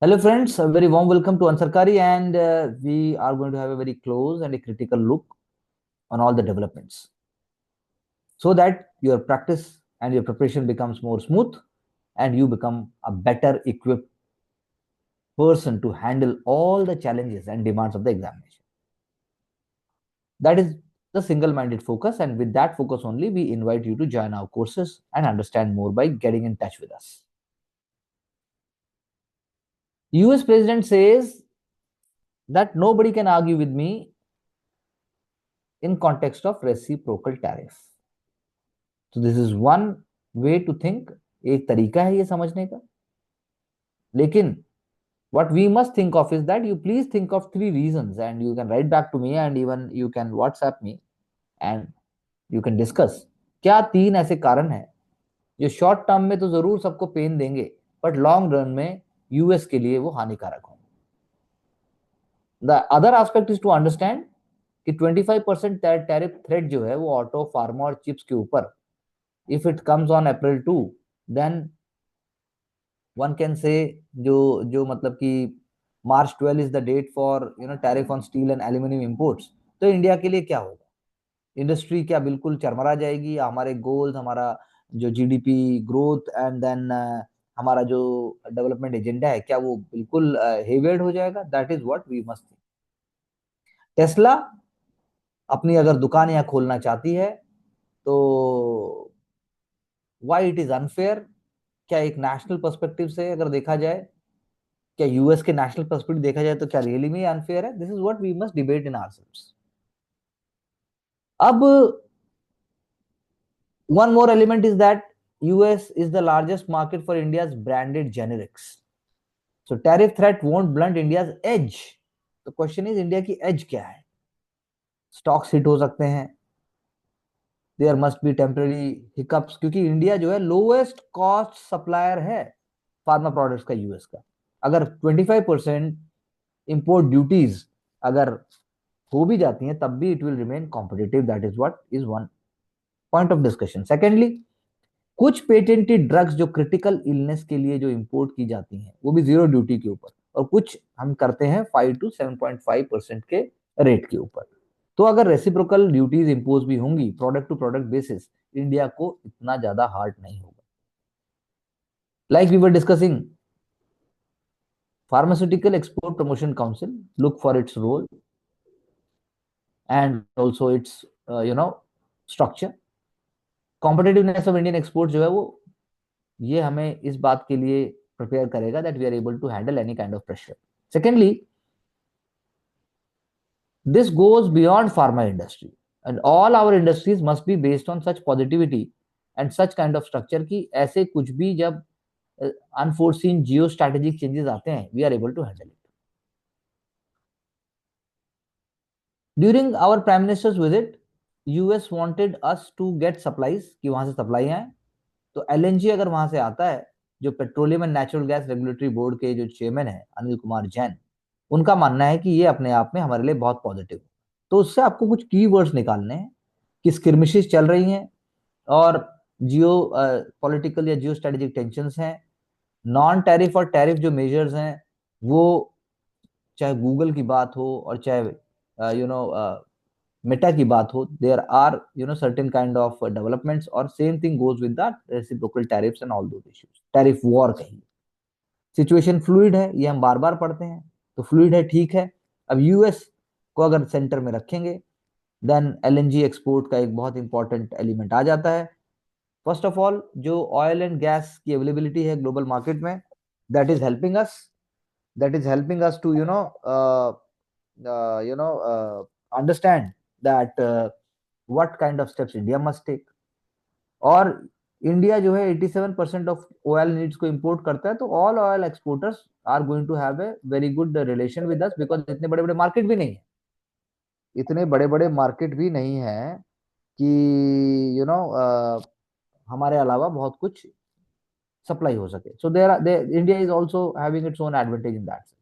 Hello, friends. A very warm welcome to Ansarkari, and we are going to have a very close and a critical look on all the developments so that your practice and your preparation becomes more smooth and you become a better equipped person to handle all the challenges and demands of the examination. That is the single minded focus, and with that focus only, we invite you to join our courses and understand more by getting in touch with us. US President says that nobody can argue with me in context of reciprocal tariff. So this is one way to think. एक तरीका है ये समझने का. लेकिन what we must think of is that you please think of three reasons and you can write back to me and even you can WhatsApp me and you can discuss. क्या तीन ऐसे कारण हैं जो शॉर्ट टर्म में तो जरूर सबको पेन देंगे बट लॉन्ग रन में यूएस के लिए वो हानिकारक होंगे. The other aspect is to understand कि 25% टैरिफ थ्रेट जो है वो ऑटो फार्मा और चिप्स के ऊपर if it comes on April 2, then one can say जो मतलब कि March 12 is the date for tariff on steel and aluminum imports. तो इंडिया के लिए क्या होगा? इंडस्ट्री क्या बिल्कुल चरमरा जाएगी या हमारे गोल्स, हमारा जो जीडीपी ग्रोथ एंड देन हमारा जो डेवलपमेंट एजेंडा है क्या वो बिल्कुल हेवेड हो जाएगा? That is what we must think. Tesla अपनी अगर दुकान यहाँ खोलना चाहती है तो व्हाई इट इज अनफेयर? क्या एक नेशनल पर्सपेक्टिव से अगर देखा जाए, क्या यूएस के नेशनल पर्सपेक्टिव देखा जाए तो क्या रियली में अनफेयर है? This is what we must debate in ourselves. अब one more element is that US is the largest market for India's branded generics. So tariff threat won't blunt India's edge. The question is India की edge क्या है? Stocks hit हो सकते हैं, there must be temporary hiccups, क्योंकि India जो है lowest cost supplier है फार्मा प्रोडक्ट्स का यूएस का. अगर 25% इंपोर्ट ड्यूटीज अगर हो भी जाती हैं तब भी it will remain competitive. That is what is one point of discussion. Secondly, कुछ पेटेंटेड ड्रग्स जो क्रिटिकल इलनेस के लिए जो इंपोर्ट की जाती हैं वो भी जीरो ड्यूटी के ऊपर, और कुछ हम करते हैं 5 to 7.5% के रेट के ऊपर. तो अगर रेसिप्रोकल ड्यूटीज इंपोज भी होंगी product to product basis, India को इतना ज्यादा हार्ड नहीं होगा. Like we were discussing, Pharmaceutical Export Promotion Council look for its role and also its structure. Competitiveness of Indian exports जो है वो ये हमें इस बात के लिए प्रिपेयर करेगा that we are able to handle any kind of pressure. Secondly, this goes beyond pharma industry and all our industries must be based on such positivity and such kind of structure कि ऐसे कुछ भी जब unforeseen जियो strategic changes आते हैं we are able to handle it. During our prime minister's visit US wanted us to get supplies, कि वहां से सप्लाई आए. तो एलएनजी अगर वहां से आता है, जो petroleum and natural gas regulatory board के जो चेयरमैन है अनिल कुमार जैन, उनका मानना है कि ये अपने आप में हमारे लिए बहुत पॉजिटिव. तो उससे आपको कुछ की वर्ड्स निकालने हैं कि स्किर्मिशेस चल रही हैं और जियो पॉलिटिकल या जियो स्ट्रेटेजिक टेंशन हैं. नॉन टैरिफ और टैरिफ जो मेजर्स हैं वो चाहे गूगल की बात हो और चाहे मेटा की बात हो, there are certain kind of developments, और same thing goes with the reciprocal tariffs and all those issues. Tariff war कहिए, सिचुएशन फ्लूइड है, ये हम बार बार पढ़ते हैं. तो फ्लूइड है, ठीक है. अब यूएस को अगर सेंटर में रखेंगे देन एलएनजी एक्सपोर्ट का एक बहुत इंपॉर्टेंट एलिमेंट आ जाता है. फर्स्ट ऑफ ऑल, जो ऑयल एंड गैस की अवेलेबिलिटी है ग्लोबल मार्केट में, that is helping us, to understand that what kind of steps India must take. और इंडिया जो है 87% ऑफ ऑयल नीड्स को इंपोर्ट करता है, तो all oil exporters are going to have a very good relation with us, because इतने बड़े बड़े मार्केट भी नहीं है, इतने बड़े बड़े मार्केट भी नहीं है कि हमारे अलावा बहुत कुछ सप्लाई हो सके. So there India is also having its own advantage in that sense.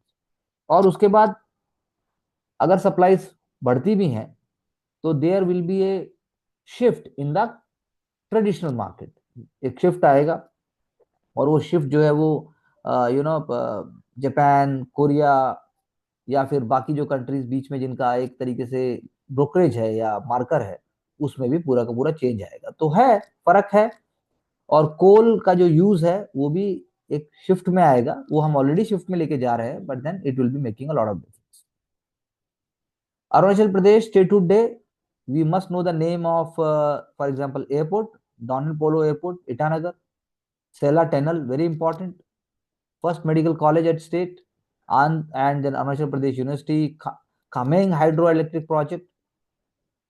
और उसके बाद अगर सप्लाईज बढ़ती भी हैं तो there will be a shift in the traditional market. एक शिफ्ट आएगा और वो शिफ्ट जो है वो जापान, कोरिया या फिर बाकी जो कंट्रीज बीच में जिनका एक तरीके से ब्रोकरेज है या मार्कर है, उसमें भी पूरा का पूरा चेंज आएगा। तो है, फर्क है। और कोल का जो यूज है वो भी एक शिफ्ट में आएगा, वो हम ऑलरेडी शिफ्ट में लेके जा रहे हैं, but then it will be making a lot of difference. Arunachal Pradesh statehood day, we must know the name of for example airport, Donyi Polo airport Itanagar, Sela tunnel very important, first medical college at state, and then Arunachal Pradesh University, Kameng hydroelectric project,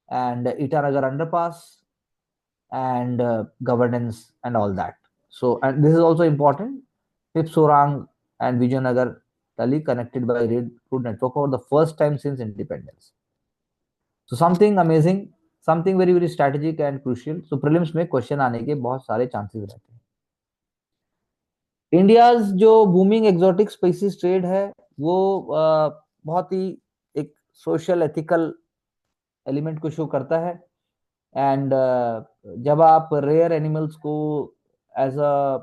and Itanagar underpass, and governance and all that. So, and this is also important. Pipsorang and Vijayanagar Tali connected by road network for the first time since independence. So something amazing, something very very strategic and crucial. So prelims में question आने के बहुत सारे chances रहते हैं। India's जो booming exotic species trade है वो बहुत ही एक सोशल एथिकल एलिमेंट को शो करता है। एंड जब आप रेयर एनिमल्स को एज अ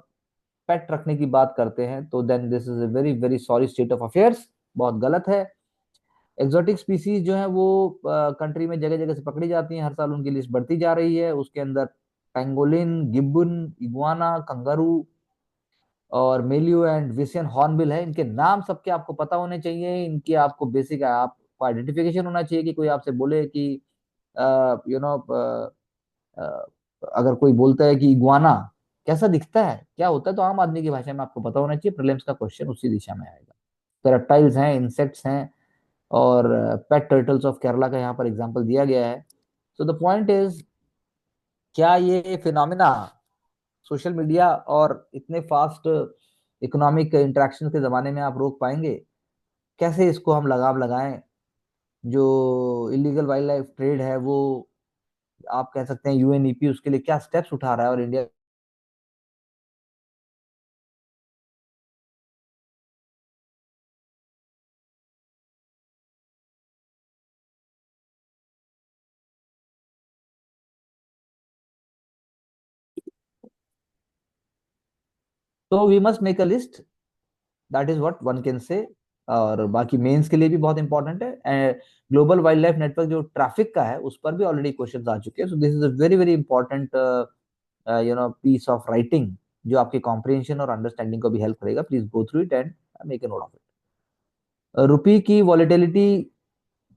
पेट रखने की बात करते हैं तो then this is a very very sorry state of affairs, बहुत गलत है। एक्सोटिक स्पीसीज जो है वो कंट्री में जगह जगह से पकड़ी जाती हैं, हर साल उनकी लिस्ट बढ़ती जा रही है। उसके अंदर पेंगोलिन, गिब्बन, इग्वाना, कंगारू और मेलियो एंड विसियन हॉर्नबिल है। इनके नाम सबके आपको पता होने चाहिए, इनकी आपको बेसिक आपको आइडेंटिफिकेशन होना चाहिए कि कोई आपसे बोले कि यू नो अगर कोई बोलता है कि इग्वाना कैसा दिखता है, क्या होता है, तो आम आदमी की भाषा में आपको पता होना चाहिए। प्रीलिम्स का क्वेश्चन उसी दिशा में आएगा। तो रेप्टाइल्स हैं, इंसेक्ट्स हैं, और पेट टर्टल्स ऑफ केरला का यहाँ पर एग्जांपल दिया गया है। सो द पॉइंट इज, क्या ये फिनोमिना सोशल मीडिया और इतने फास्ट इकोनॉमिक इंटरेक्शन के जमाने में आप रोक पाएंगे? कैसे इसको हम लगाम लगाएं? जो इलीगल वाइल्ड लाइफ ट्रेड है वो आप कह सकते हैं यूएनईपी उसके लिए क्या स्टेप्स उठा रहा है, और इंडिया तो we must make a list, that is what one can say. और बाकी मेंस के लिए भी बहुत इंपॉर्टेंट है। ग्लोबल वाइल्ड लाइफ नेटवर्क जो ट्रैफिक का है उस पर भी ऑलरेडी क्वेश्चंस आ चुके हैं। So this is a very very important piece of writing जो आपके कॉम्प्रिहेंशन और अंडरस्टैंडिंग को भी हेल्प करेगा। Please go through it and make a note of it. Rupee की वॉलेटिलिटी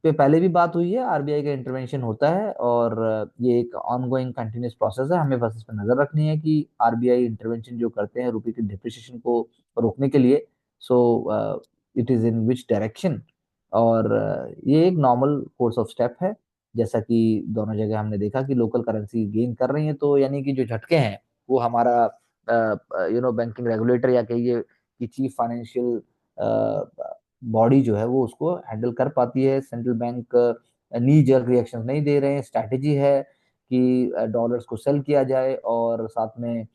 पे पहले भी बात हुई है, आरबीआई का इंटरवेंशन होता है और ये एक ऑनगोइंग कंटिन्यूस प्रोसेस है। हमें बस इस पर नजर रखनी है कि आरबीआई इंटरवेंशन जो करते हैं रुपये की डिप्रिसिएशन को रोकने के लिए, so it is in which direction. और ये एक नॉर्मल कोर्स ऑफ स्टेप है। जैसा कि दोनों जगह हमने देखा कि लोकल करेंसी गेन कर रही है, तो यानी कि जो झटके हैं वो हमारा बैंकिंग रेगुलेटर या कहिए कि चीफ फाइनेंशियल बॉडी जो है वो उसको हैंडल कर पाती है। सेंट्रल बैंक नी जर्क रिएक्शन नहीं दे रहे हैं, स्ट्रैटेजी है कि डॉलर्स को सेल किया जाए और साथ में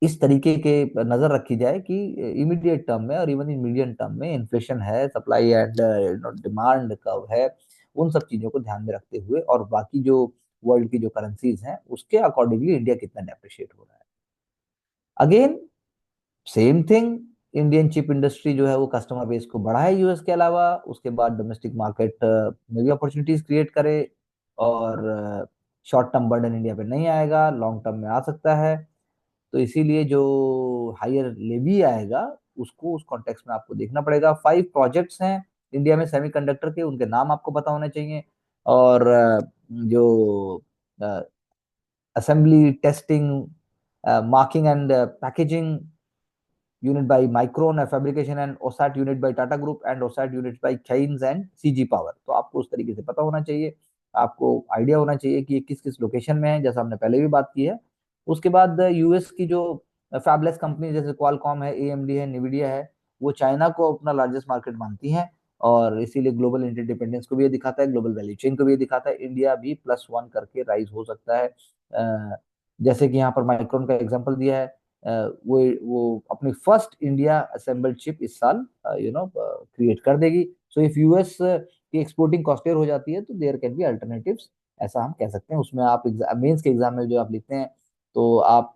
इस तरीके के नजर रखी जाए कि इमीडिएट टर्म में और इवन इन मीडियम टर्म में इन्फ्लेशन है, सप्लाई एंड डिमांड कर्व है, उन सब चीजों को ध्यान में रखते हुए और बाकी जो वर्ल्ड की जो करेंसीज हैं उसके अकॉर्डिंगली इंडिया कितना डेप्रिशिएट हो रहा है। Again same thing, Indian chip industry जो है वो कस्टमर बेस को बढ़ाए यूएस के अलावा, उसके बाद डोमेस्टिक मार्केट में भी अपॉर्चुनिटीज क्रिएट करे, और शॉर्ट टर्म बर्डन इंडिया पे नहीं आएगा, लॉन्ग टर्म में आ सकता है। तो इसीलिए जो हायर लेवी आएगा उसको उस कॉन्टेक्स्ट में आपको देखना पड़ेगा। 5 प्रोजेक्ट्स हैं इंडिया में सेमीकंडक्टर के, उनके नाम आपको पता होने चाहिए। और जो assembly, testing, marking and packaging unit by Micron, a fabrication and OSAT unit by Tata Group, and OSAT units by Keynes and CG Power। तो आपको उस तरीके से पता होना चाहिए, आपको आइडिया होना चाहिए कि ये किस किस लोकेशन में है, जैसा हमने पहले भी बात की है। उसके बाद यूएस की जो फैबलेस कंपनी जैसे क्वालकॉम है, एएमडी है, निविडिया है, वो चाइना को अपना लार्जेस्ट मार्केट मानती हैं, और इसीलिए ग्लोबल इंटरडिपेंडेंस को भी ये दिखाता है, ग्लोबल वैल्यू चेन को भी ये दिखाता है। इंडिया भी +1 करके राइज हो सकता है। जैसे कि यहाँ पर माइक्रोन का एग्जांपल दिया है, वो अपनी फर्स्ट इंडिया असेंबल्ड चिप इस साल क्रिएट कर देगी। सो इफ यूएस की एक्सपोर्टिंग कॉस्टियर हो जाती है तो देयर कैन बी अल्टरनेटिव्स, ऐसा हम कह सकते हैं। उसमें आप मेंस के एग्जाम में जो आप लिखते हैं तो आप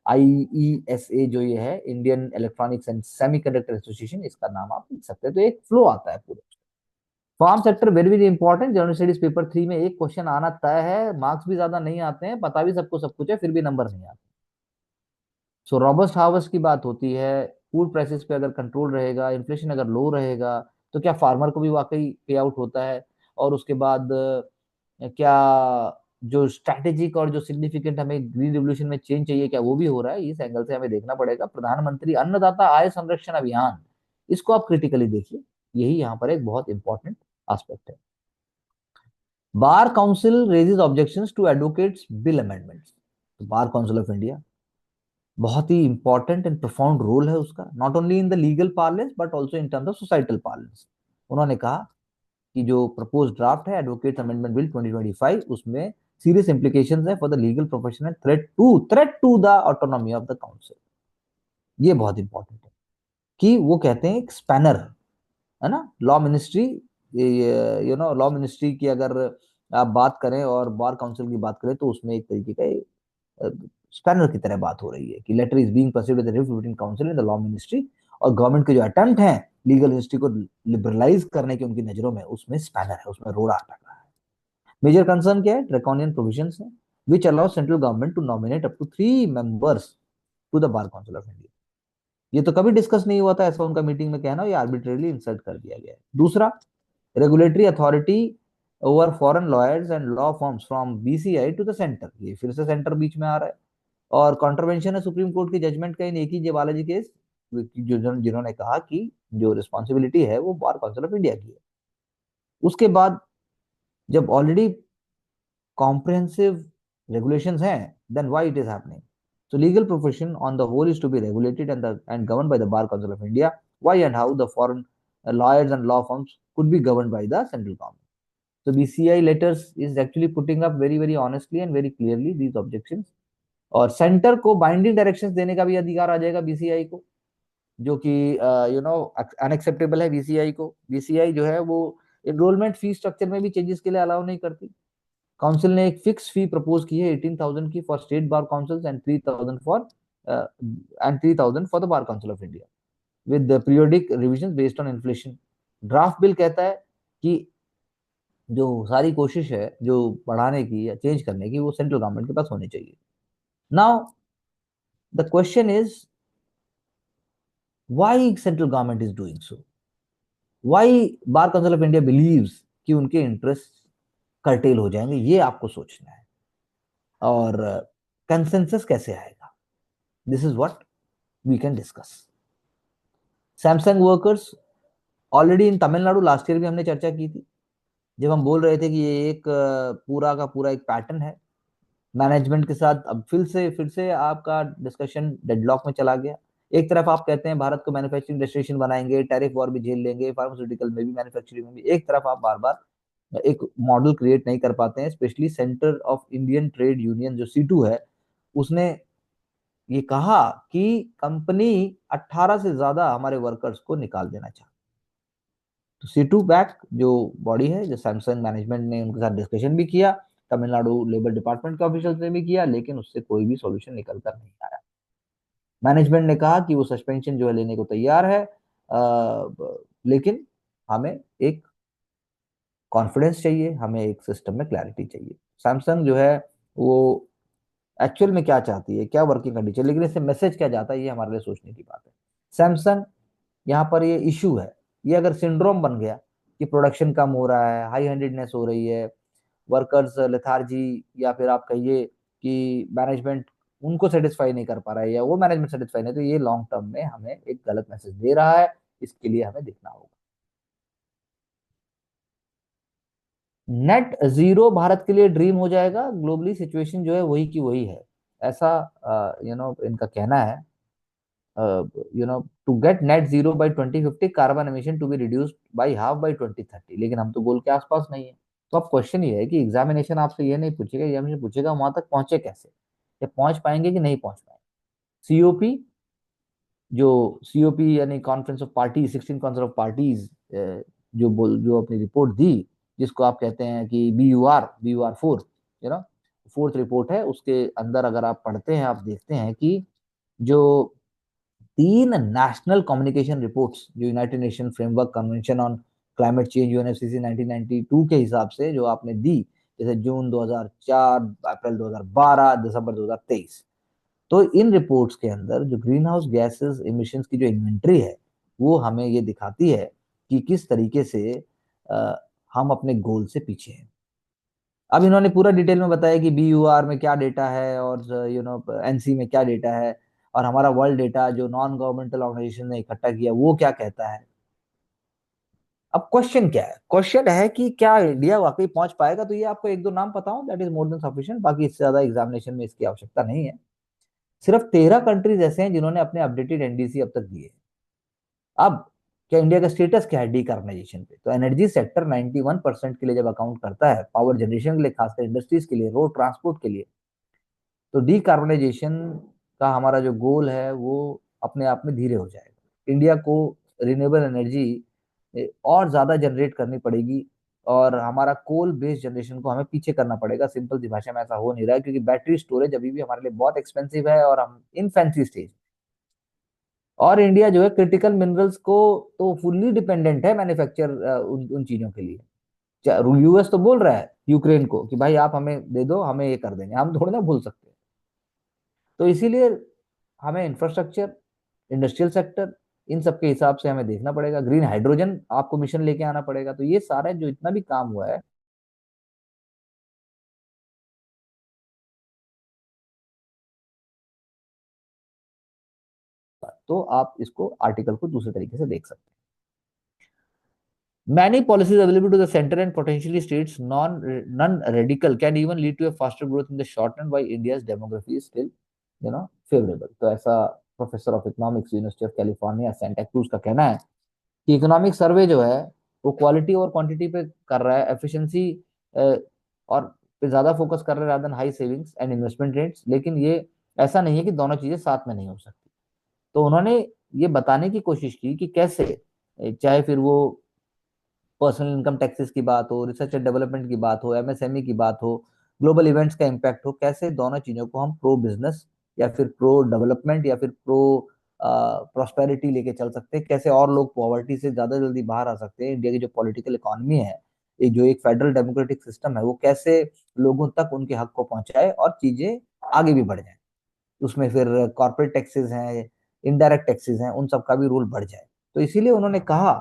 IESA जो ये है, Indian electronics and semiconductor association, इसका नाम आप लिख सकते हैं। तो एक फ्लो आता है पूरे। Farm sector very very important, general studies paper 3 में एक क्वेश्चन आना तय है। मार्क्स भी ज्यादा नहीं आते हैं, पता भी सबको सब कुछ है, फिर भी नंबर नहीं आते। सो रॉबस्ट हार्वेस्ट की बात होती है। फूड प्राइसेस पे अगर कंट्रोल रहेगा, इन्फ्लेशन अगर लो रहेगा, तो क्या फार्मर को भी वाकई पे आउट होता है? और उसके बाद क्या जो स्ट्रैटेजिक और जो सिग्निफिकेंट हमें ग्रीन रिवोल्यूशन में चेंज चाहिए, क्या वो भी हो रहा है? इस एंगल से हमें देखना पड़ेगा। प्रधानमंत्री अन्नदाता आय संरक्षण अभियान, इसको आप क्रिटिकली देखिए, यही यहाँ पर एक बहुत इंपॉर्टेंट एस्पेक्ट है। Bar council raises objections to advocates bill amendments. तो बार काउंसिल ऑफ इंडिया, बहुत ही इंपॉर्टेंट एंड प्रोफाउंड रोल है उसका, not only in the legal parlance but also in terms of societal parlance. उन्होंने कहा कि जो प्रपोज ड्राफ्ट है एडवोकेट अमेंडमेंट बिल 2025, उसमें सीरियस इंप्लीकेशंस है for the legal profession and threat to the autonomy of the council. ये बहुत important है कि वो कहते हैं एक स्पैनर है ना, लॉ मिनिस्ट्री, लॉ मिनिस्ट्री की अगर आप बात करें और बार काउंसिल की बात करें, तो उसमें एक तरीके का स्पैनर की तरह बात हो रही है कि letter is being perceived with the rift between council and the law ministry. और गवर्नमेंट के जो अटेम्प्ट हैं लीगल मिनिस्ट्री को लिबरलाइज करने की उनकी नजरों में, उसमें स्पैनर है, उसमें रोड़ा अटक रहा है। मेजर कंसर्न क्या है? ड्रैकोनियन प्रोविजंस है which allow central government to nominate up to 3 members to the bar council of India. ये तो कभी डिस्कस नहीं हुआ था, ऐसा उनका मीटिंग में कहना, ये आर्बिट्रेरली इंसर्ट कर दिया गया है। दूसरा, regulatory authority over foreign lawyers and law firms from BCI to the centre, ये फिर से सेंटर बीच में आ रहा है। और कॉन्ट्रवेंशन है सुप्रीम कोर्ट की जजमेंट का इन एक ही जे बालाजी केस, जिन्होंने कहा कि जो रिस्पॉन्सिबिलिटी है वो बार काउंसिल ऑफ इंडिया की है। उसके बाद जब ऑलरेडी कॉम्प्रिहेंसिव regulations हैं, then why it is happening? So legal profession on the whole is to be regulated and governed by the Bar Council of India. Why and how the foreign lawyers and law firms could be governed by the central government? So BCI letters is actually putting up very very honestly and very clearly these objections. और centre को binding directions देने का भी अधिकार आ जाएगा BCI को, जो कि अनएक्सेप्टेबल है BCI को। BCI जो है वो एनरोलमेंट फी स्ट्रक्चर में भी चेंजेस के लिए अलाउ नहीं करती। काउंसिल ने एक फिक्स फी प्रपोज की है 18,000 की for state bar councils and 3,000 for the bar council of India with periodic revision based on inflation. Draft bill कहता है कि जो सारी कोशिश है जो बढ़ाने की या चेंज करने की, वो सेंट्रल गवर्नमेंट के पास होनी चाहिए। Now the question is why central government is doing so, why bar council of India believes कि उनके इंटरेस्ट कर्टेल हो जाएंगे, ये आपको सोचना है। और कंसेंसस कैसे आएगा, this is what we can discuss. Samsung workers, already in Tamil Nadu last year भी हमने चर्चा की थी, जब हम बोल रहे थे कि ये एक पूरा का पूरा एक पैटर्न है मैनेजमेंट के साथ। अब फिर से आपका डिस्कशन डेडलॉक में चला गया। एक तरफ आप कहते हैं भारत को मैन्युफैक्चरिंग डेस्टिनेशन बनाएंगे, टैरिफ वॉर भी झेल लेंगे, फार्मास्यूटिकल में भी, मैन्युफैक्चरिंग में भी। एक तरफ आप बार बार एक मॉडल क्रिएट नहीं कर पाते हैं। Specially centre of Indian trade union जो C2 है, उसने ये कहा कि कंपनी 18 से ज्यादा हमारे वर्कर्स को निकाल देना चाहती। तो C2 बैक जो बॉडी है, जो सैमसंग मैनेजमेंट ने उनके साथ डिस्कशन भी किया, तमिलनाडु लेबर डिपार्टमेंट के ऑफिशियल ने भी किया, लेकिन उससे कोई भी सॉल्यूशन निकल कर नहीं आया। मैनेजमेंट ने कहा कि वो सस्पेंशन जो है लेने को तैयार है, लेकिन हमें एक कॉन्फिडेंस चाहिए, हमें एक सिस्टम में क्लैरिटी चाहिए। सैमसंग जो है वो एक्चुअल में क्या चाहती है, क्या वर्किंग कंडीशन, लेकिन इससे मैसेज क्या जाता है, ये हमारे लिए सोचने की बात है। सैमसंग, यहाँ पर ये इश्यू है, ये अगर सिंड्रोम बन गया कि प्रोडक्शन कम हो रहा है, हाई हैंडेडनेस हो रही है, वर्कर्स लेथार्जी, या फिर आप कहिए कि मैनेजमेंट उनको सेटिस्फाई नहीं कर पा रहा है, या वो मैनेजमेंट सेटिस्फाई नहीं, तो ये लॉन्ग टर्म में हमें एक गलत मैसेज दे रहा है। इसके लिए हमें देखना होगा। नेट जीरो भारत के लिए ड्रीम हो जाएगा, ग्लोबली सिचुएशन जो है वही की वही है, ऐसा इनका कहना है। To get net zero by 2050, carbon emission to be reduced by half by 2030, लेकिन हम तो गोल के आसपास नहीं है। तो अब क्वेश्चन ये है कि एग्जामिनेशन आपसे ये नहीं पूछेगा, एग्जामिनेशन पूछेगा वहां तक पहुंचे कैसे, या पहुंच पाएंगे कि नहीं पहुंच पाएंगे। COP, जो COP यानी conference of party, 16 conference of parties, जो अपनी रिपोर्ट दी, जिसको आप कहते हैं कि BUR 4, फोर्थ रिपोर्ट है, उसके अंदर अगर आप पढ़ते हैं, आप देखते हैं कि जो 3 नेशनल कम्युनिकेशन रिपोर्ट्स जो United nation framework convention on climate change UNFCCC 1992 के हिसाब से जो आपने दी, जैसे जून 2004, अप्रैल 2012, दिसंबर 2023, तो इन रिपोर्ट्स के अंदर जो ग्रीन हाउस गैसेस इमिशंस की जो इन्वेंट्री है वो हमें ये दिखाती है कि किस तरीके से अ, हम अपने गोल से पीछे हैं। अब इन्होंने पूरा डिटेल में बताया कि बीयूआर में क्या डेटा है और एनसी में क्या डेटा है, और हमारा वर्ल्ड डेटा जो नॉन गवर्नमेंटल ऑर्गेनाइजेशन ने इकट्ठा किया वो क्या कहता है। अब क्वेश्चन क्या है? क्वेश्चन है कि क्या इंडिया वाकई पहुंच पाएगा? तो ये आपको एक दो नाम पता हो, that is more than sufficient, बाकी इससे ज्यादा एग्जामिनेशन में इसकी आवश्यकता नहीं है। सिर्फ 13 कंट्रीज ऐसे हैं जिन्होंने अपने अपडेटेड एनडीसी अब तक दिए। अब क्या इंडिया का स्टेटस क्या है डीकार्बोनाइजेशन पे? तो एनर्जी सेक्टर 91% के लिए जब अकाउंट करता है, पावर जनरेशन के लिए, खासकर इंडस्ट्रीज के लिए, रोड ट्रांसपोर्ट के लिए, तो डीकार्बोनाइजेशन का हमारा जो गोल है वो अपने आप में धीरे हो जाएगा। इंडिया को रिन्यूएबल एनर्जी और ज्यादा जनरेट करनी पड़ेगी, और हमारा कोल बेस्ड जनरेशन को हमें पीछे करना पड़ेगा। सिंपल सी भाषा में ऐसा हो नहीं रहा है, क्योंकि बैटरी स्टोरेज अभी भी हमारे लिए बहुत एक्सपेंसिव है और हम इनफैंसी स्टेज। और इंडिया जो है क्रिटिकल मिनरल्स को तो फुल्ली डिपेंडेंट है मैन्युफैक्चर उन चीजों के लिए। यूएस तो बोल रहा है यूक्रेन को कि भाई आप हमें दे दो, हमें ये कर देंगे, हम थोड़ी ना भूल सकते। तो इसीलिए हमें इंफ्रास्ट्रक्चर, इंडस्ट्रियल सेक्टर, इन सब के हिसाब से हमें देखना पड़ेगा। ग्रीन हाइड्रोजन आपको मिशन लेके आना पड़ेगा। तो ये सारा जो इतना भी काम हुआ है, तो आप इसको आर्टिकल को दूसरे तरीके से देख सकते हैं। Many policies available to the center and potentially states non-radical can even lead to a faster growth in the short run, while India's demography is still, favorable. तो ऐसा professor of economics university of California Santa cruise का कहना है कि economic survey जो है वो quality और क्वांटिटी पे कर रहा है, एफिशिएंसी और पे ज्यादा फोकस कर रहा है rather than high savings and investment rates. लेकिन ये ऐसा नहीं है कि दोनों चीजें साथ में नहीं हो सकती। तो उन्होंने ये बताने की कोशिश की कि कैसे, चाहे फिर वो पर्सनल इनकम टैक्सेस की बात हो, रिसर्च एंड डेवलपमेंट की बात हो, एमएसएमई की बात हो, ग्लोबल इवेंट्स का इम्पैक्ट हो, कैसे दोनों चीजों को हम प्रो बिजनेस या फिर प्रो डेवलपमेंट या फिर प्रो प्रॉस्पेरिटी लेके चल सकते हैं, कैसे और लोग पॉवर्टी से ज्यादा जल्दी बाहर आ सकते हैं। इंडिया की जो पॉलिटिकल इकोनॉमी है, ये जो एक फेडरल डेमोक्रेटिक सिस्टम है, वो कैसे लोगों तक उनके हक को पहुंचाए और चीजें आगे भी बढ़ जाए। उसमें फिर कॉर्पोरेट टैक्सेस हैं, इनडायरेक्ट टैक्सेस हैं, उन सब का भी रूल बढ़ जाए। तो इसीलिए उन्होंने कहा,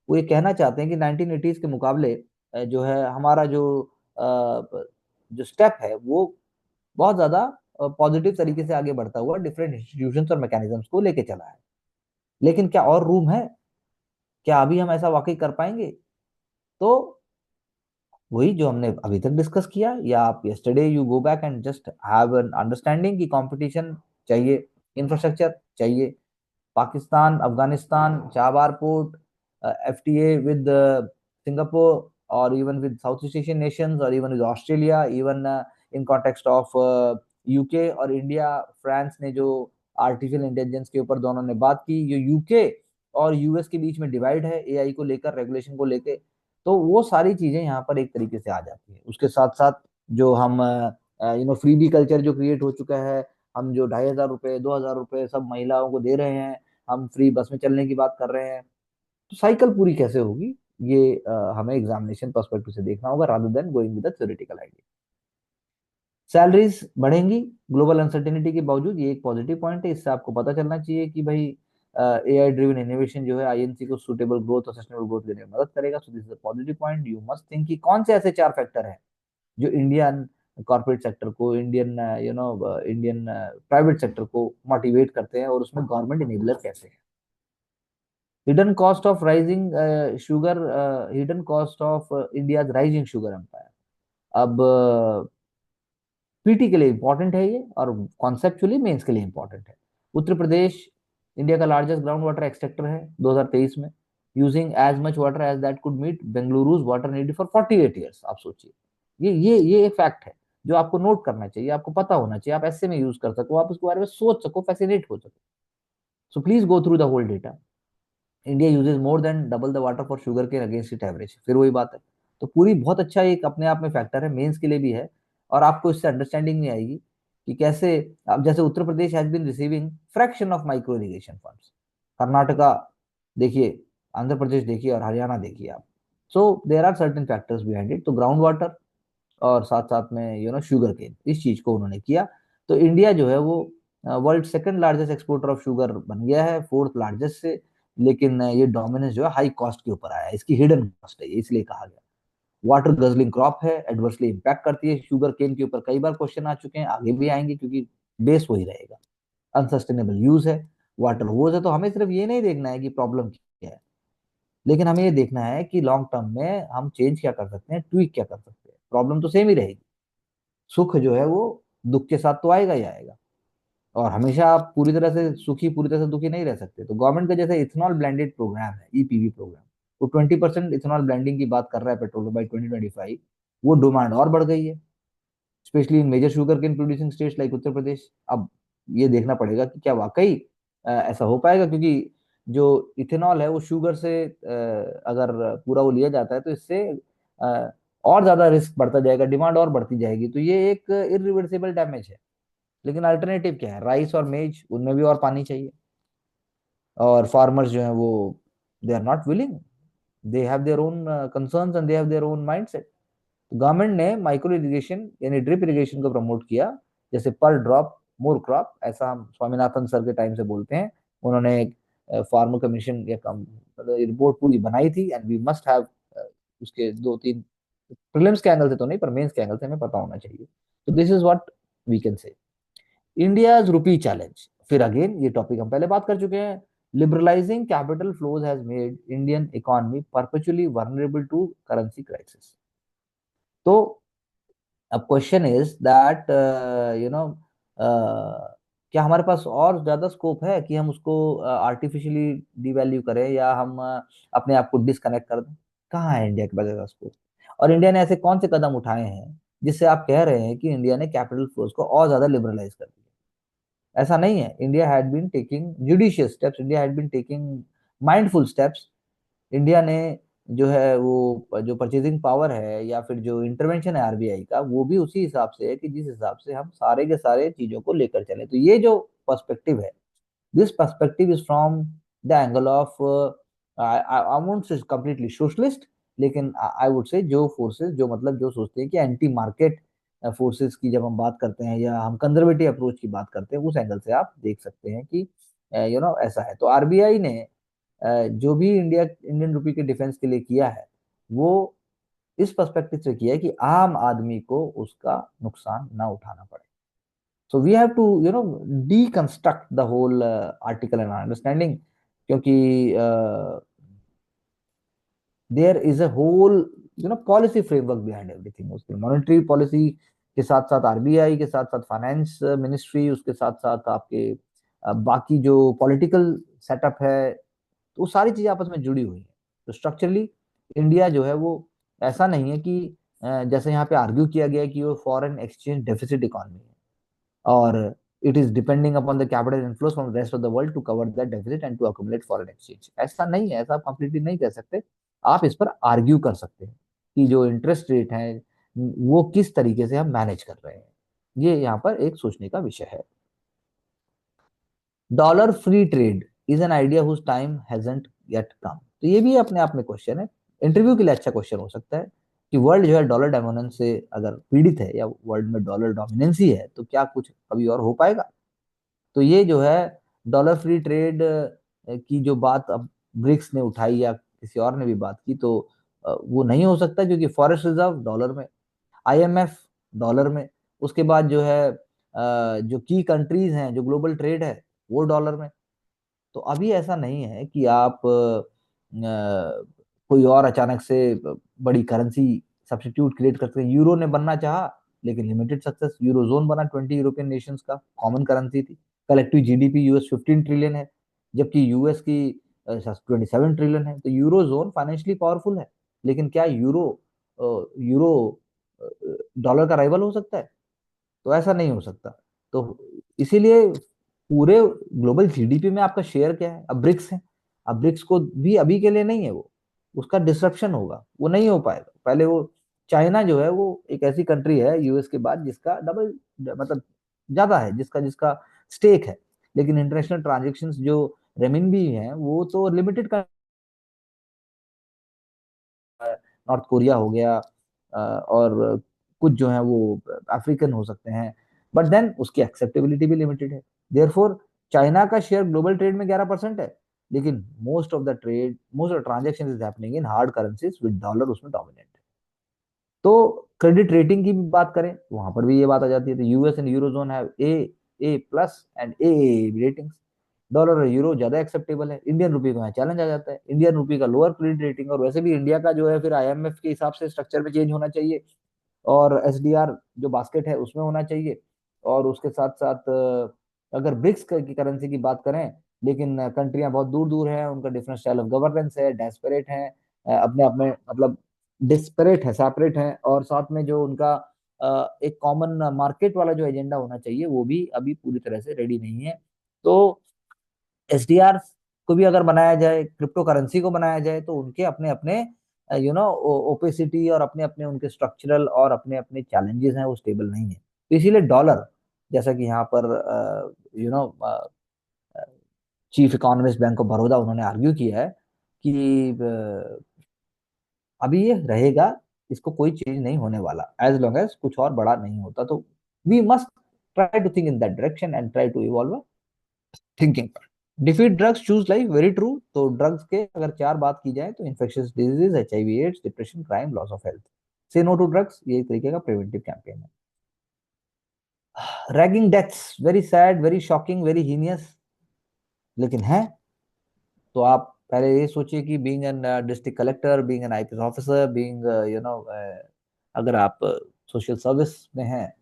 वो ये कहना चाहते हैं कि 1980s के मुकाबले जो है हमारा जो स्टेप है वो बहुत ज्यादा पॉजिटिव तरीके से आगे बढ़ता हुआ डिफरेंट इंस्टीट्यूशंस और मैकेनिज्म्स को लेके चला है। लेकिन क्या और रूम है? क्या अभी हम ऐसा वाकई कर पाएंगे? तो वही जो हमने अभी तक डिस्कस किया, या आप yesterday you go back and just have an understanding कि कंपटीशन चाहिए, इंफ्रास्ट्रक्चर चाहिए, Pakistan, Afghanistan, Chabahar port, FTA with Singapore, or even with Southeast Asian nations, or even with Australia, even in context of UK और India, France ने जो artificial intelligence के ऊपर दोनों ने बात की, जो यूके और यूएस के बीच में डिवाइड है एआई को लेकर, रेगुलेशन को लेकर, तो वो सारी चीजें यहाँ पर एक तरीके से आ जाती है। उसके साथ साथ जो हम फ्रीबी कल्चर जो क्रिएट हो चुका है, हम जो 2,500 रुपए 2,000 रुपए सब महिलाओं को दे रहे हैं, हम फ्री बस में चलने की बात कर रहे हैं, तो साइकिल पूरी कैसे होगी? ये हमें एग्जामिनेशन पर्सपेक्टिव से देखना होगा rather than going with the theoretical idea. Salaries बढ़ेंगी ग्लोबल अनसर्टेनिटी के बावजूद, ये एक पॉजिटिव पॉइंट है। इससे आपको पता चलना चाहिए कि भाई एआई ड्रिवन इनोवेशन जो है आईएनसी को सुटेबल ग्रोथ और सस्टेनेबल ग्रोथ देने में मदद करेगा। So this is a positive point. You must think कि कौन से ऐसे 4 फैक्टर हैं जो इंडियन कॉर्पोरेट सेक्टर को, इंडियन प्राइवेट सेक्टर को मोटिवेट करते हैं, और उसमें गवर्नमेंट इनेबलर कैसे है। Hidden cost of rising sugar, hidden cost of India rising sugar empire. अब पीटी के लिए इंपॉर्टेंट है ये, और कॉन्सेप्चुअली मेंस के लिए इंपॉर्टेंट है। उत्तर प्रदेश इंडिया का लार्जेस्ट ग्राउंड वाटर एक्सट्रैक्टर है 2023 में, using as much water as that could meet Bengaluru's water need for 48 years. आप सोचिए, ये एक फैक्ट है जो आपको नोट करना चाहिए, आपको पता होना चाहिए, आप ऐसे में यूज कर सको, आप उसके बारे में सोच सको, फैसिनेट हो सको। So please go through the whole data. India uses more than double the water for sugar के अगेंस्ट इट एवरेज। फिर वही बात है। तो पूरी बहुत अच्छा एक अपने आप में फैक्टर है, मेंस के लिए भी है। और आपको इससे अंडरस्टैंडिंग नहीं आएगी कि कैसे, अब जैसे Uttar Pradesh has been receiving fraction of micro irrigation funds, Karnataka देखिए, आंध्र प्रदेश देखिए और हरियाणा देखिए आप। So there are certain factors behind it. तो ग्राउंड वाटर और साथ साथ में शुगर केन, इस चीज को उन्होंने किया। तो इंडिया जो है वो world second largest exporter of sugar बन गया है, फोर्थ लार्जेस्ट से। लेकिन ये डोमिनेंस जो है हाई कॉस्ट के ऊपर आया है, इसकी हिडन कॉस्ट है, इसलिए कहा गया। वाटर गजलिंग क्रॉप है, एडवर्सली इंपैक्ट करती है शुगर केन के ऊपर, कई बार क्वेश्चन आ चुके हैं, आगे भी आएंगे, क्योंकि बेस वही रहेगा। अनसस्टेनेबल यूज है, वाटर वोज है। तो हमें सिर्फ ये नहीं देखना है कि प्रॉब्लम क्या है, लेकिन हमें ये देखना है कि लॉन्ग टर्म में हम चेंज क्या कर सकते हैं, ट्वीक क्या कर सकते हैं। प्रॉब्लम तो सेम ही रहेगी, सुख जो है वो दुख के साथ तो आएगा ही आएगा, और हमेशा आप पूरी तरह से सुखी, पूरी तरह से दुखी नहीं रह सकते। तो गवर्नमेंट का जैसे इथेनॉल ब्लेंडेड प्रोग्राम है, ईपीवी प्रोग्राम, वो 20% इथेनॉल ब्लेंडिंग की बात कर रहा है पेट्रोल बाई 2025। वो डिमांड और बढ़ गई है, specially in major sugar cane producing states like Uttar Pradesh. अब ये देखना पड़ेगा कि क्या वाकई ऐसा हो पाएगा, क्योंकि जो इथेनॉल है वो शुगर से अगर पूरा वो लिया जाता है तो इससे और ज्यादा रिस्क बढ़ता जाएगा, डिमांड और बढ़ती जाएगी। तो ये एक इरिवर्सिबल डैमेज है। लेकिन अल्टरनेटिव क्या है, राइस और मेज, उनमें भी और पानी चाहिए। और फार्मर्स जो है वो they are not willing, they have their own concerns and they have their own mindset. Government ने माइक्रो इरिगेशन यानी ड्रिप इरिगेशन को प्रमोट किया, जैसे पर ड्रॉप मोर क्रॉप, ऐसा हम स्वामीनाथन सर के टाइम से बोलते हैं। उन्होंने एक फार्मर कमीशन या कम मतलब रिपोर्ट पूरी बनाई थी, एंड वी मस्ट हैव उसके दो तीन प्रीलिम्स के एंगल से तो नहीं, पर मेंस के एंगल से हमें पता होना चाहिए। तो this is what we can say. India's rupee challenge, फिर अगेन ये टॉपिक हम पहले बात कर चुके हैं। Liberalising capital flows has made Indian economy perpetually vulnerable to currency crisis. तो अब क्वेश्चन इज दैट क्या हमारे पास और ज्यादा स्कोप है कि हम उसको आर्टिफिशियली डिवैल्यू करें, या हम अपने आप को डिस्कनेक्ट कर दें? कहाँ है इंडिया के पास ज्यादा स्कोप? और इंडिया ने ऐसे कौन से कदम उठाए हैं जिससे आप कह रहे हैं कि इंडिया ने कैपिटल फ्लोज को और ज्यादा लिबरलाइज कर दिया? ऐसा नहीं है। India had been taking judicious steps, India had been taking mindful steps. India ने जो है वो जो परचेजिंग पावर है या फिर जो इंटरवेंशन है आरबीआई का, वो भी उसी हिसाब से है कि जिस हिसाब से हम सारे के सारे चीजों को लेकर चले। तो ये जो पर्सपेक्टिव है, this perspective is from the angle of I won't say completely socialist, लेकिन आई वुड से जो फोर्सेस जो मतलब जो सोचते हैं कि एंटी मार्केट फोर्सेस की जब हम बात करते हैं या हम कंजर्वेटिव अप्रोच की बात करते हैं, उस एंगल से आप देख सकते हैं कि ऐसा है। तो आरबीआई ने जो भी इंडियन रुपी के डिफेंस के लिए किया है, वो इस पर्सपेक्टिव से किया है कि आम आदमी को उसका नुकसान ना उठाना पड़े। So we have to deconstruct the whole article and understanding, क्योंकि there is a whole policy framework behind everything. उसके मॉनेटरी पॉलिसी के साथ साथ आरबीआई के साथ साथ फाइनेंस मिनिस्ट्री, उसके साथ साथ आपके बाकी जो पॉलिटिकल सेटअप है, तो वो सारी चीजें आपस में जुड़ी हुई हैं। तो स्ट्रक्चरली इंडिया जो है वो ऐसा नहीं है कि जैसे यहाँ पे आर्ग्यू किया गया है कि वो फॉरेन एक्सचेंज डेफिसिट इकोनॉमी है, और it is depending upon the capital inflows from rest of the world to cover that deficit and to accumulate foreign exchange. ऐसा नहीं है, ऐसा आप कंप्लीटली नहीं कह सकते। आप इस पर आर्ग्यू कर सकते हैं कि जो इंटरेस्ट रेट है वो किस तरीके से हम मैनेज कर रहे हैं। ये यहाँ पर एक सोचने का विषय है। Dollar free trade is an idea whose time hasn't yet come. तो ये भी अपने आप में क्वेश्चन है, इंटरव्यू के लिए अच्छा क्वेश्चन हो सकता है कि वर्ल्ड जो है डॉलर डोमिनेंस से अगर पीड़ित है, या वर्ल्ड में डॉलर डोमिनेंसी है, तो क्या कुछ कभी और हो पाएगा? तो ये जो है डॉलर फ्री ट्रेड की जो बात अब ब्रिक्स ने उठाई या किसी और ने भी बात की, तो वो नहीं हो सकता, क्योंकि फॉरेस्ट रिजर्व डॉलर में, आईएमएफ डॉलर में, उसके बाद जो है जो की कंट्रीज हैं, जो ग्लोबल ट्रेड है, वो डॉलर में। तो अभी ऐसा नहीं है कि आप कोई और अचानक से बड़ी करेंसी सब्स्टिट्यूट क्रिएट करते हैं। यूरो ने बनना चाहा, लेकिन लिमिटेड सक्सेस। यूरोजोन बना 20 यूरोपियन नेशंस का, कॉमन करेंसी थी। कलेक्टिव जीडीपी यूएस 15 ट्रिलियन है, जबकि यूएस की 27 ट्रिलियन है। तो यूरोजोन फाइनेंशियली पावरफुल है, लेकिन क्या यूरो डॉलर का राइवल हो सकता है? तो ऐसा नहीं हो सकता। तो इसीलिए पूरे ग्लोबल जीडीपी में आपका शेयर क्या है? अब ब्रिक्स है। अब ब्रिक्स को भी अभी के लिए नहीं है, वो उसका डिस्ट्रप्शन होगा, वो नहीं हो पाएगा। पहले वो चाइना जो है वो एक ऐसी कंट्री है यूएस के बाद जिसका डबल मतलब ज्यादा है, जिसका जिसका स्टेक है। लेकिन इंटरनेशनल ट्रांजेक्शन्स जो रेमिनबी हैं वो तो लिमिटेड, नॉर्थ कोरिया हो गया, और कुछ जो है वो अफ्रीकन हो सकते हैं, बट देन उसकी एक्सेप्टेबिलिटी भी लिमिटेड है। देयरफॉर चाइना का शेयर ग्लोबल ट्रेड में 11% है, लेकिन most of transaction is happening in hard currencies with dollar उसमें डोमिनेट है। तो क्रेडिट रेटिंग की भी बात करें तो वहां पर भी ये बात आ जाती है। तो US and eurozone have a plus and A ratings. Dollar और यूरो ज्यादा एक्सेप्टेबल है, इंडियन रुपी को यहाँ चैलेंज आ जाता है, इंडियन रुपी का लोअर क्रेडिट रेटिंग। और वैसे भी इंडिया का जो है फिर आईएमएफ के हिसाब से स्ट्रक्चर में चेंज होना चाहिए, और एसडीआर जो बास्केट है उसमें होना चाहिए। और उसके साथ साथ अगर ब्रिक्स की करेंसी की बात करें, लेकिन कंट्रियां बहुत दूर दूर हैं, उनका डिफरेंट स्टाइल ऑफ गवर्नेंस है, डेस्परेट है, अपने अपने मतलब डिस्परेट है, सेपरेट है, और साथ में जो उनका एक कॉमन मार्केट वाला जो एजेंडा होना चाहिए वो भी अभी पूरी तरह से रेडी नहीं है। तो एसडीआर को भी अगर बनाया जाए, क्रिप्टो करेंसी को बनाया जाए, तो उनके अपने अपने ओपेसिटी और अपने अपने उनके स्ट्रक्चरल और अपने अपने चैलेंजेस हैं, वो स्टेबल नहीं है। तो इसीलिए डॉलर, जैसा कि यहाँ पर you know chief economist bank of Baroda उन्होंने आर्ग्यू किया है कि अभी ये रहेगा, इसको कोई चेंज नहीं होने वाला एज लॉन्ग एज कुछ और बड़ा नहीं होता। तो we must try to think in that direction and try to evolve thinking. Defeat drugs choose life, very true. तो ड्रग्स के अगर चार बात की जाए तो infectious disease, HIV AIDS, depression, crime, loss of health. Say no to drugs, ये एक तरीके का प्रिवेंटिव कैंपेन है। Ragging deaths, very sad, very shocking, very heinous, लेकिन है। तो आप पहले ये सोचिए कि being N district collector, being an IPS officer, being अगर आप सोशल सर्विस में हैं,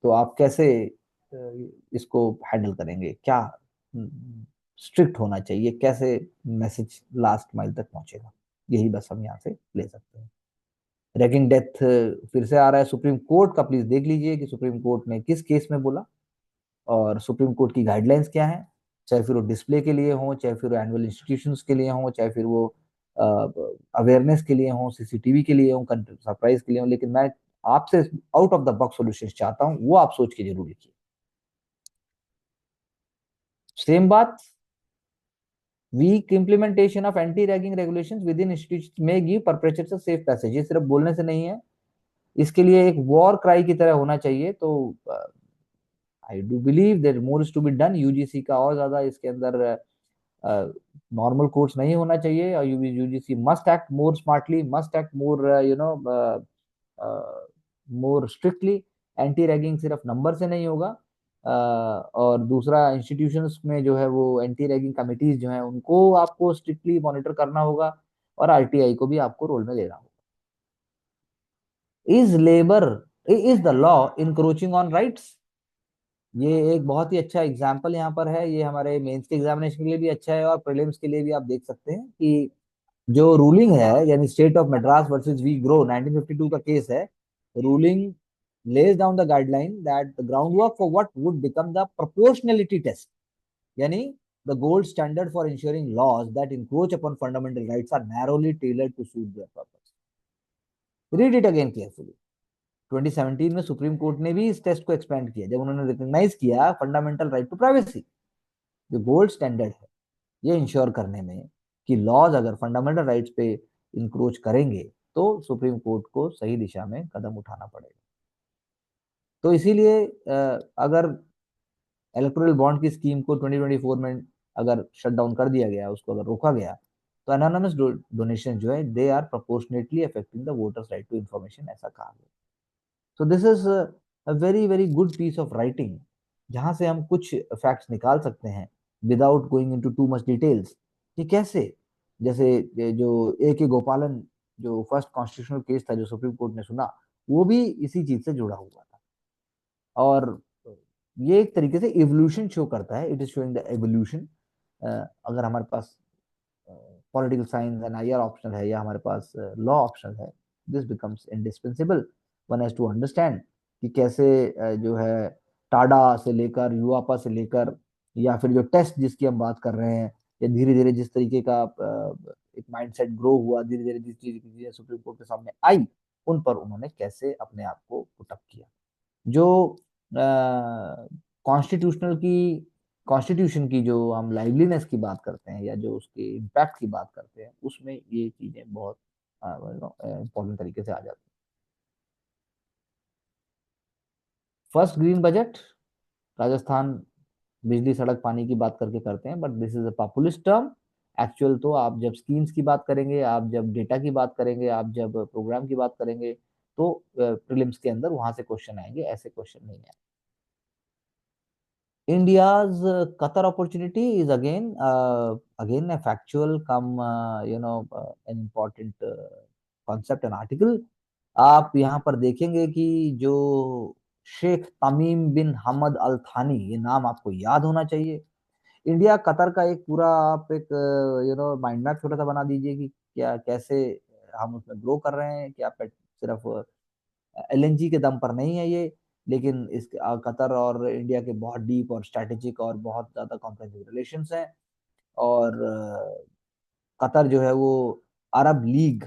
तो आप कैसे इसको हैंडल करेंगे, क्या स्ट्रिक्ट होना चाहिए, कैसे मैसेज लास्ट माइल तक पहुंचेगा, यही बस हम यहाँ से ले सकते हैं। रैगिंग डेथ फिर से आ रहा है सुप्रीम कोर्ट का, प्लीज देख लीजिए कि सुप्रीम कोर्ट ने किस केस में बोला, और सुप्रीम कोर्ट की गाइडलाइंस क्या है। चाहे फिर वो डिस्प्ले के लिए हो, चाहे फिर वो एनुअल इंस्टीट्यूशंस के लिए हो, चाहे फिर वो अवेयरनेस के लिए हो, सीसीटीवी के लिए हो, सरप्राइज के लिए हो, लेकिन मैं आपसे out of the box solution चाहता हूं, वो आप सोच के जरूर लिखिए। सेम बात, weak implementation of anti ragging regulations within institution में give perpetrators a safe passage. ये सिर्फ बोलने से नहीं है, इसके लिए एक वॉर क्राई की तरह होना चाहिए। तो I do believe there more is to be done. UGC का और ज्यादा इसके अंदर नॉर्मल कोर्स नहीं होना चाहिए, और UGC must act more smartly, must act more more strictly. Anti ragging सिर्फ नंबर से नहीं होगा। और दूसरा, इंस्टीट्यूशंस में जो है वो एंटी रैगिंग कमिटीज जो है उनको आपको स्ट्रिक्टली मॉनिटर करना होगा, और आरटीआई को भी आपको रोल में लेना होगा। Is labour, is the law encroaching on rights? ये एक बहुत ही अच्छा एग्जाम्पल यहाँ पर है। ये हमारे मेंस के एग्जामिनेशन के लिए भी अच्छा है, और प्रीलिम्स के लिए भी। आप देख सकते हैं कि जो रूलिंग है, यानी state of Madras versus V ग्रो 1952 का केस है। Ruling lays down the guideline that the groundwork for what would become the proportionality test, yani the gold standard for ensuring laws that encroach upon fundamental rights are narrowly tailored to suit their purpose. Read it again carefully. 2017 में supreme court ने भी इस test को expand किया, जब उन्होंने recognise किया fundamental right to privacy. जो गोल्ड स्टैंडर्ड है ये इंश्योर करने में कि लॉज अगर फंडामेंटल राइट्स पे इंक्रोच करेंगे, तो सुप्रीम कोर्ट को सही दिशा में कदम उठाना पड़ेगा। तो इसीलिए अगर इलेक्टोरल बॉन्ड की स्कीम को 2024 में अगर शट डाउन कर दिया गया, उसको अगर रोका गया, तो एनोनिमस डोनेशन जो है they are proportionately affecting the voters right to information, ऐसा कहा गया। तो this is a very very good piece of writing, जहां से हम कुछ फैक्ट्स निकाल सकते हैं without going into too much details कि कैसे। जैसे जो ए के गोपालन, जो फर्स्ट कॉन्स्टिट्यूशनल केस था जो सुप्रीम कोर्ट ने सुना, वो भी इसी चीज से जुड़ा हुआ था। और ये एक तरीके से इवोल्यूशन शो करता है, it is showing the evolution. अगर हमारे पास political science and IR option है, या हमारे पास लॉ ऑप्शन है, this becomes indispensable. One has to understand कि कैसे जो है टाडा से लेकर, युवापा से लेकर, या फिर जो टेस्ट जिसकी हम बात कर रहे हैं, या धीरे धीरे जिस तरीके का एक माइंडसेट ग्रो हुआ, धीरे धीरे जिस चीज सुप्रीम कोर्ट के सामने आई, उन पर उन्होंने कैसे अपने आप को पुटअप किया। जो कॉन्स्टिट्यूशनल की कॉन्स्टिट्यूशन की जो हम लाइवलीनेस की बात करते हैं या जो उसके इम्पैक्ट की बात करते हैं, उसमें ये चीजें बहुत इम्पोर्टेंट तरीके से आ जाती हैं। फर्स्ट ग्रीन बजट राजस्थान बिजली सड़क पानी की बात करके करते हैं, but this is a populist term. Actual तो आप जब स्कीम्स की बात करेंगे, आप जब डेटा की बात करेंगे, आप जब प्रोग्राम की बात करेंगे, तो प्रीलिम्स के अंदर वहां से क्वेश्चन आएंगे, ऐसे क्वेश्चन नहीं आएंगे। India's Qatar opportunity is again a factual come an important concept and article. आप यहाँ पर देखेंगे कि जो शेख तमीम बिन हमद अल थानी, ये नाम आपको याद होना चाहिए। इंडिया कतर का एक पूरा आप एक माइंड मैप छोटा सा बना दीजिए कि क्या कैसे हम उसमें ग्रो कर रहे हैं, क्या सिर्फ एलएनजी के दम पर नहीं है ये, लेकिन इस कतर और इंडिया के बहुत डीप और स्ट्रेटेजिक और बहुत ज्यादा कॉम्प्रिहेंसिव रिलेशंस हैं। और कतर जो है वो अरब लीग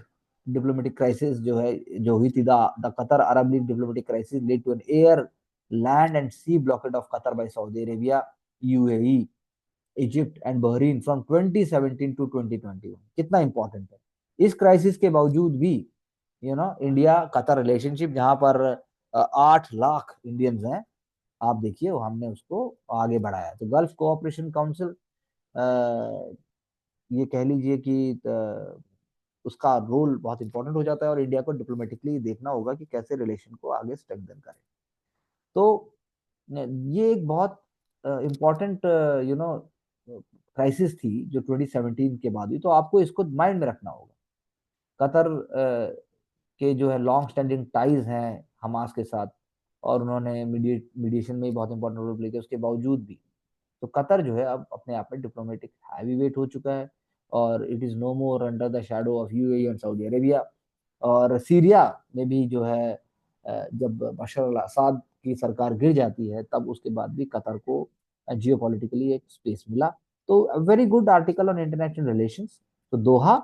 डिप्लोमेटिक क्राइसिस जो है, जो हुई थी, the Qatar Arab League diplomatic crisis led to an air land and sea blockade of Qatar by Saudi Arabia, UAE, Egypt and Bahrain from 2017 to 2021। कितना इंपॉर्टेंट है। इस क्राइसिस के बावजूद भी इंडिया कतर रिलेशनशिप, जहां पर 8 लाख इंडियंस हैं, आप देखिए वो हमने उसको आगे बढ़ाया। तो गल्फ कोऑपरेशन काउंसिल, ये कह लीजिए कि उसका रोल बहुत इंपॉर्टेंट हो जाता है, और इंडिया को डिप्लोमेटिकली देखना होगा कि कैसे रिलेशन को आगे स्ट्रेंथन करें। तो ये एक बहुत इम्पोर्टेंट क्राइसिस थी जो 2017 के बाद हुई, तो आपको इसको माइंड में रखना होगा। कतर के जो है लॉन्ग स्टैंडिंग टाइज हैं हमास के साथ, और उन्होंने मीडिएशन में बहुत इंपॉर्टेंट रोल प्ले किया। उसके बावजूद भी तो कतर जो है अब अपने आप में डिप्लोमेटिक हैवी वेट हो चुका है, और it is no more under the shadow of UAE and Saudi Arabia. और सीरिया में भी जो है जब बशर अल असद की सरकार गिर जाती है, तब उसके बाद भी कतर को जियो पॉलिटिकली एक स्पेस मिला। तो very good article on international relations. तो दोहा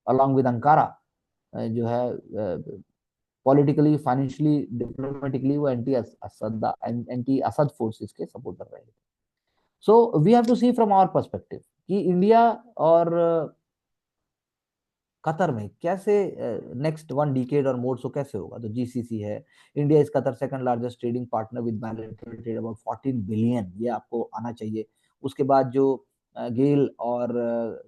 अलॉन्ग विद अंकारा जो है पॉलिटिकली, फाइनेंशियली, डिप्लोमेटिकली वो एंटी असद फोर्सेस के सपोर्ट कर रहे हैं। So we have to see from our perspective कि इंडिया और कतर में कैसे नेक्स्ट 1 डिकेड और मोर सो कैसे होगा। तो जीसीसी है, India is Qatar second largest trading partner with bilateral trade about 14 billion, ये आपको आना चाहिए। उसके बाद जो गेल और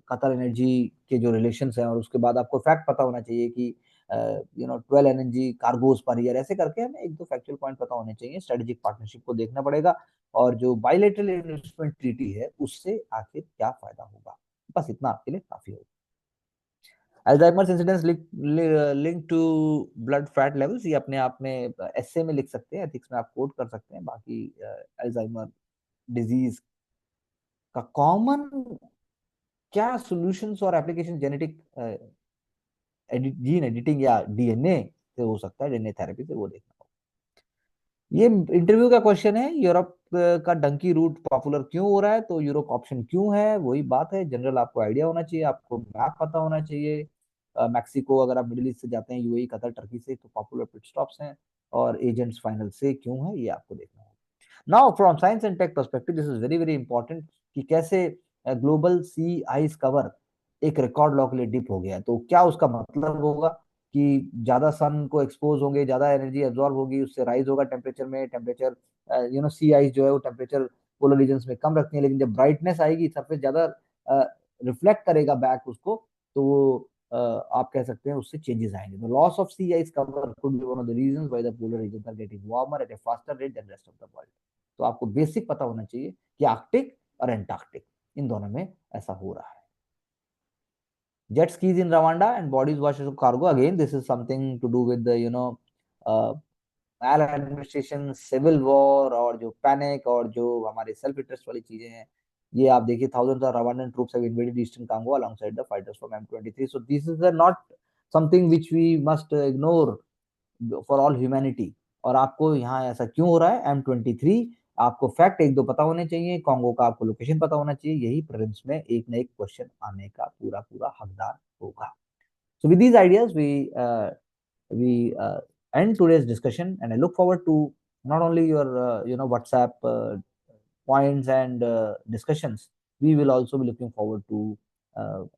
कतर एनर्जी के जो रिलेशन है, और उसके बाद आपको फैक्ट पता होना चाहिए कि 12 एनर्जी कार्गोज पर ईयर, ऐसे करके हमें एक दो फैक्चुअल पॉइंट पता होने चाहिए। स्ट्रेटेजिक पार्टनरशिप को देखना पड़ेगा, और जो बायलैटरल इन्वेस्टमेंट ट्रीटी है उससे आखिर क्या फायदा होगा। बस इतना आपके लिए काफी होगा। Alzheimer's incidence link to blood fat levels, ये अपने आप में एसए में लिख सकते हैं, एथिक्स में आप कोट कर सकते हैं। बाकी अल्जाइमर डिजीज का कॉमन क्या सॉल्यूशंस और एप्लीकेशन, जेनेटिक जीन एडिटिंग या डीएनए से हो सकता है, डीएनए थेरेपी से, वो देखना। ये इंटरव्यू का क्वेश्चन है, यूरोप का डंकी रूट पॉपुलर क्यों हो रहा है। तो यूरोप ऑप्शन क्यों है, वही बात है। जनरल आपको आइडिया होना चाहिए, आपको मैप पता होना चाहिए। मैक्सिको, अगर आप मिडिल ईस्ट से जाते हैं, यूएई, कतर, टर्की से, तो पॉपुलर पिट स्टॉप्स हैं। और एजेंट्स फाइनल से क्यों है, ये आपको देखना होगा। Now from science and tech perspective, this is very very important कि कैसे ग्लोबल सी आइस कवर एक रिकॉर्ड लॉ के लिए डिप हो गया। तो क्या उसका मतलब होगा कि ज्यादा सन को एक्सपोज होंगे, ज्यादा एनर्जी एब्जॉर्ब होगी, उससे राइज होगा टेम्परेचर में। टेम्परेचर सी आइस जो है वो टेम्परेचर पोलर रीजन में कम रखती है, लेकिन जब ब्राइटनेस आएगी, सरफेस ज्यादा रिफ्लेक्ट करेगा बैक उसको, तो वो आप कह सकते हैं उससे चेंजेस आएंगे। तो loss of sea ice cover could be one of the reasons why the polar region are getting warmer at a faster rate than rest of the world. तो आपको बेसिक पता होना चाहिए कि आर्कटिक और एंटार्क्टिक, इन दोनों में ऐसा हो रहा है। jet skis in Rwanda and bodies washed as cargo. Again, this is something to do with the maladministration, civil war, और जो पैनिक और जो हमारे सेल्फ इंटरेस्ट वाली चीजें हैं। ये आप देखिए, thousands of Rwandan troops have invaded eastern Congo alongside the fighters from M23. So this is not something which we must ignore for all humanity. और आपको यहाँ ऐसा क्यों हो रहा है, M23, आपको फैक्ट एक दो पता होने चाहिए, कॉन्गो का आपको लोकेशन पता होना चाहिए। यही प्रीलिम्स में एक ना एक क्वेश्चन आने का पूरा पूरा हकदार होगा। So with these ideas, we end today's discussion, and I look forward to not only your WhatsApp points and discussions. We will also be looking forward to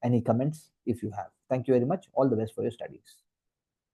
any comments if you have. Thank you very much. All the best for your studies.